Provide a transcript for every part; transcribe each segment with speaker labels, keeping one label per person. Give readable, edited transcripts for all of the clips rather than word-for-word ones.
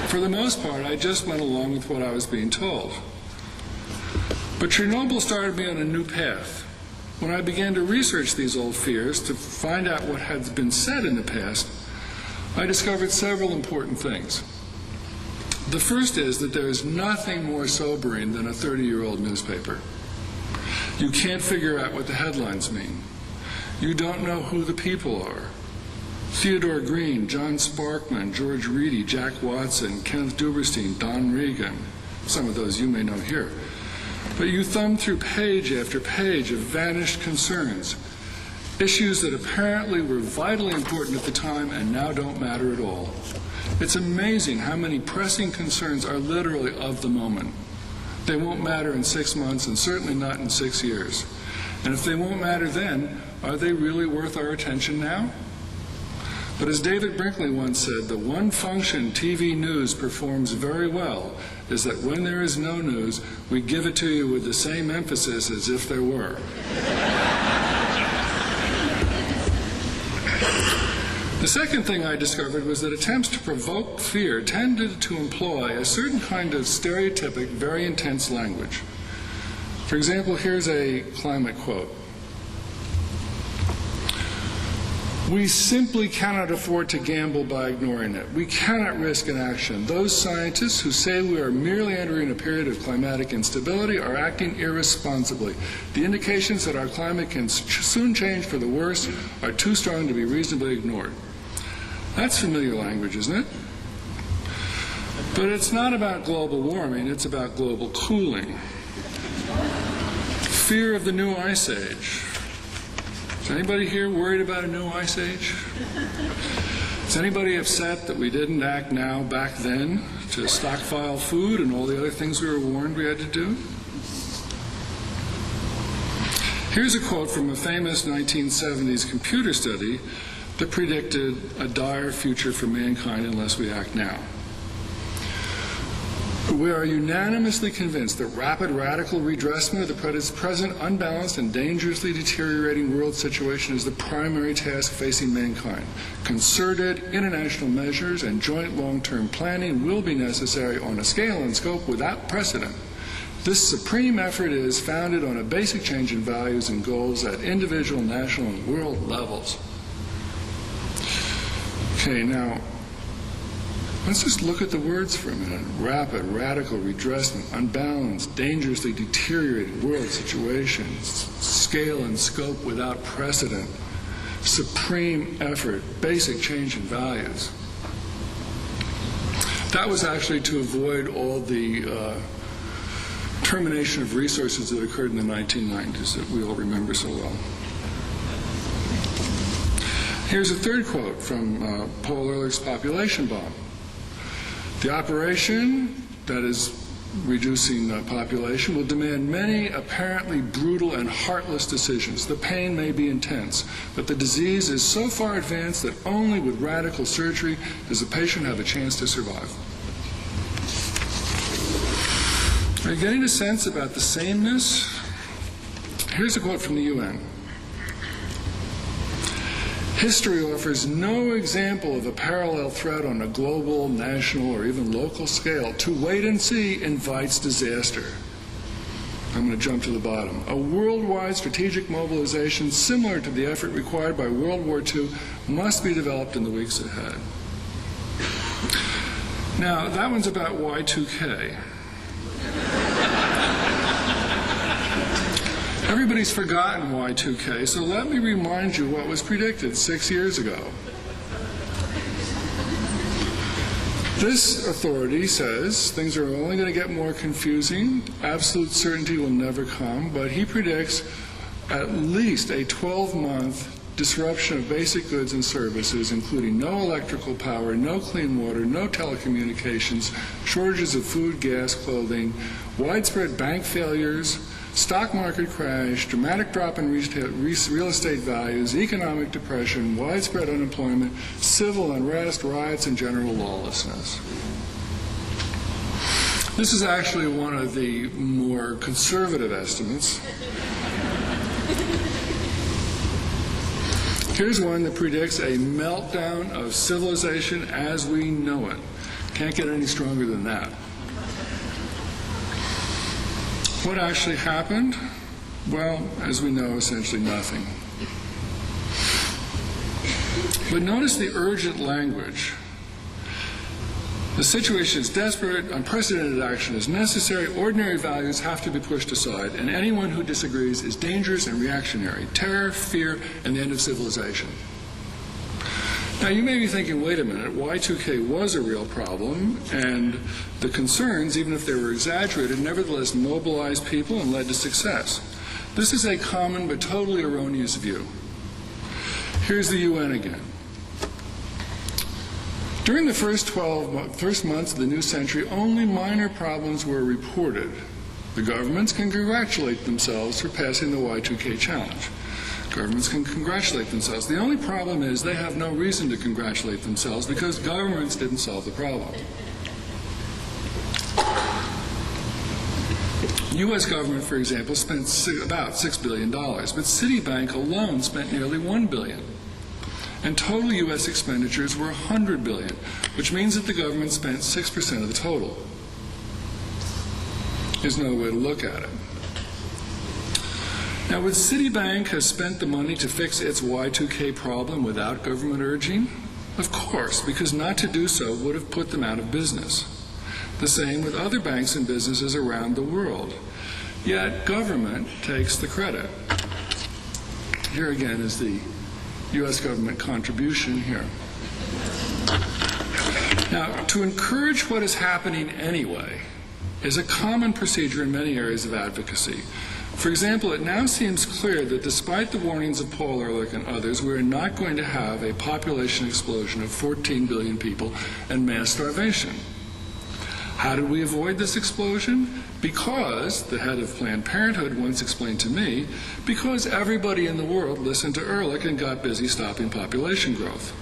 Speaker 1: For the most part, I just went along with what I was being told. But Chernobyl started me on a new path. When I began to research these old fears to find out what had been said in the past, I discovered several important things. The first is that there is nothing more sobering than a 30-year-old newspaper. You can't figure out what the headlines mean. You don't know who the people are. Theodore Green, John Sparkman, George Reedy, Jack Watson, Kenneth Duberstein, Don Regan, some of those you may know here. But you thumb through page after page of vanished concerns, issues that apparently were vitally important at the time and now don't matter at all. It's amazing how many pressing concerns are literally of the moment. They won't matter in 6 months and certainly not in 6 years. And if they won't matter then, are they really worth our attention now? But as David Brinkley once said, the one function TV news performs very well is that when there is no news, we give it to you with the same emphasis as if there were. The second thing I discovered was that attempts to provoke fear tended to employ a certain kind of stereotypic, very intense language. For example, here's a climate quote. We simply cannot afford to gamble by ignoring it. We cannot risk inaction. Those scientists who say we are merely entering a period of climatic instability are acting irresponsibly. The indications that our climate can soon change for the worse are too strong to be reasonably ignored. That's familiar language, isn't it? But it's not about global warming, it's about global cooling. Fear of the new ice age. Is anybody here worried about a new ice age? Is anybody upset that we didn't act now back then to stockpile food and all the other things we were warned we had to do? Here's a quote from a famous 1970s computer study that predicted a dire future for mankind unless we act now. We are unanimously convinced that rapid radical redressment of the present unbalanced and dangerously deteriorating world situation is the primary task facing mankind. Concerted international measures and joint long-term planning will be necessary on a scale and scope without precedent. This supreme effort is founded on a basic change in values and goals at individual, national, and world levels. Okay, now, let's just look at the words for a minute. Rapid, radical redressment, unbalanced, dangerously deteriorating world situations, scale and scope without precedent, supreme effort, basic change in values. That was actually to avoid all the termination of resources that occurred in the 1990s that we all remember so well. Here's a third quote from Paul Ehrlich's Population Bomb. The operation, that is reducing population, will demand many apparently brutal and heartless decisions. The pain may be intense, but the disease is so far advanced that only with radical surgery does the patient have a chance to survive. Are you getting a sense about the sameness? Here's a quote from the UN. History offers no example of a parallel threat on a global, national, or even local scale. To wait and see invites disaster. I'm going to jump to the bottom. A worldwide strategic mobilization similar to the effort required by World War II must be developed in the weeks ahead. Now, that one's about Y2K. Everybody's forgotten Y2K, so let me remind you what was predicted 6 years ago. This authority says things are only going to get more confusing. Absolute certainty will never come, but he predicts at least a 12-month disruption of basic goods and services, including no electrical power, no clean water, no telecommunications, shortages of food, gas, clothing, widespread bank failures, stock market crash, dramatic drop in real estate values, economic depression, widespread unemployment, civil unrest, riots, and general lawlessness. This is actually one of the more conservative estimates. Here's one that predicts a meltdown of civilization as we know it. Can't get any stronger than that. What actually happened? Well, as we know, essentially nothing. But notice the urgent language. The situation is desperate, unprecedented action is necessary, ordinary values have to be pushed aside, and anyone who disagrees is dangerous and reactionary. Terror, fear, and the end of civilization. Now you may be thinking, wait a minute, Y2K was a real problem, and the concerns, even if they were exaggerated, nevertheless mobilized people and led to success. This is a common but totally erroneous view. Here's the UN again. During the first months of the new century, only minor problems were reported. The governments can congratulate themselves for passing the Y2K challenge. Governments can congratulate themselves. The only problem is they have no reason to congratulate themselves because governments didn't solve the problem. The U.S. government, for example, spent about $6 billion, but Citibank alone spent nearly $1 billion. And total U.S. expenditures were $100 billion, which means that the government spent 6% of the total. Here's another way to look at it. Now, would Citibank have spent the money to fix its Y2K problem without government urging? Of course, because not to do so would have put them out of business. The same with other banks and businesses around the world. Yet government takes the credit. Here again is the U.S. government contribution here. Now, to encourage what is happening anyway is a common procedure in many areas of advocacy. For example, it now seems clear that despite the warnings of Paul Ehrlich and others, we are not going to have a population explosion of 14 billion people and mass starvation. How did we avoid this explosion? Because, the head of Planned Parenthood once explained to me, because everybody in the world listened to Ehrlich and got busy stopping population growth.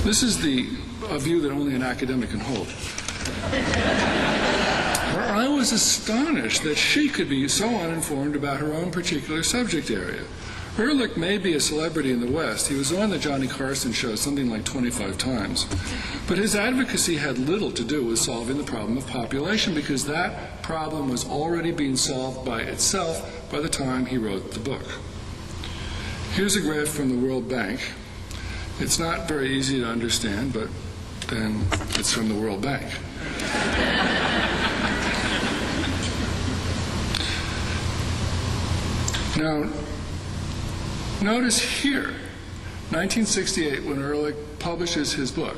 Speaker 1: This is a view that only an academic can hold. I was astonished that she could be so uninformed about her own particular subject area. Ehrlich may be a celebrity in the West. He was on the Johnny Carson show something like 25 times. But his advocacy had little to do with solving the problem of population because that problem was already being solved by itself by the time he wrote the book. Here's a graph from the World Bank. It's not very easy to understand, but then it's from the World Bank. Now, notice here, 1968, when Ehrlich publishes his book,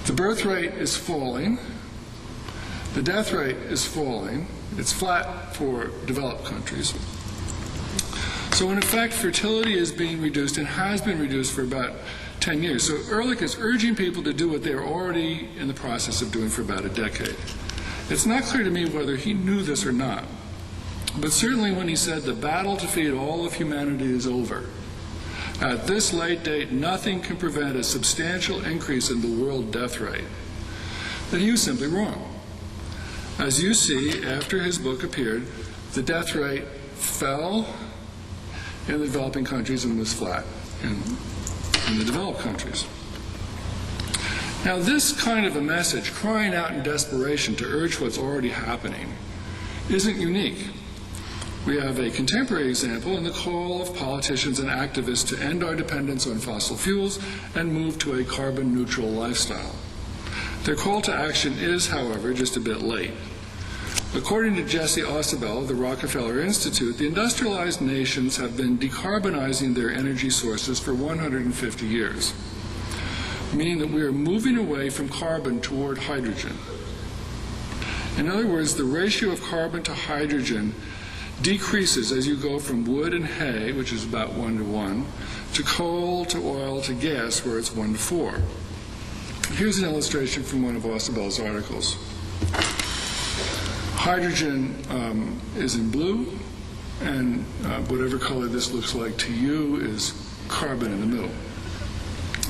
Speaker 1: the birth rate is falling, the death rate is falling, it's flat for developed countries. So in effect, fertility is being reduced and has been reduced for about 10 years. So Ehrlich is urging people to do what they're already in the process of doing for about a decade. It's not clear to me whether he knew this or not. But certainly when he said the battle to feed all of humanity is over, at this late date nothing can prevent a substantial increase in the world death rate, then he was simply wrong. As you see, after his book appeared, the death rate fell in the developing countries and was flat in the developed countries. Now this kind of a message, crying out in desperation to urge what's already happening, isn't unique. We have a contemporary example in the call of politicians and activists to end our dependence on fossil fuels and move to a carbon-neutral lifestyle. Their call to action is, however, just a bit late. According to Jesse Ausubel of the Rockefeller Institute, the industrialized nations have been decarbonizing their energy sources for 150 years, meaning that we are moving away from carbon toward hydrogen. In other words, the ratio of carbon to hydrogen decreases as you go from wood and hay, which is about 1:1, to coal, to oil, to gas, where it's 1:4. Here's an illustration from one of Ausubel's articles. Hydrogen is in blue, and whatever color this looks like to you is carbon in the middle.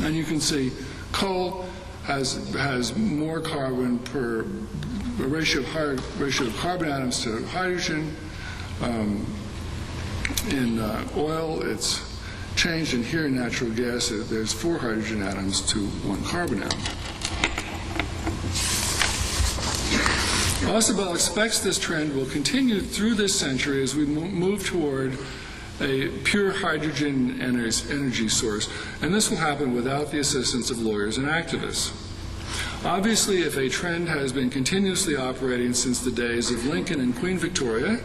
Speaker 1: And you can see coal has more carbon per a ratio of carbon atoms to hydrogen. In oil, it's changed, and here in natural gas there's 4 hydrogen atoms to 1 carbon atom. Ausubel expects this trend will continue through this century as we move toward a pure hydrogen energy source, and this will happen without the assistance of lawyers and activists. Obviously, if a trend has been continuously operating since the days of Lincoln and Queen Victoria,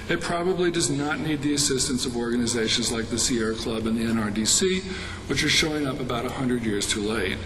Speaker 1: it probably does not need the assistance of organizations like the Sierra Club and the NRDC, which are showing up about 100 years too late.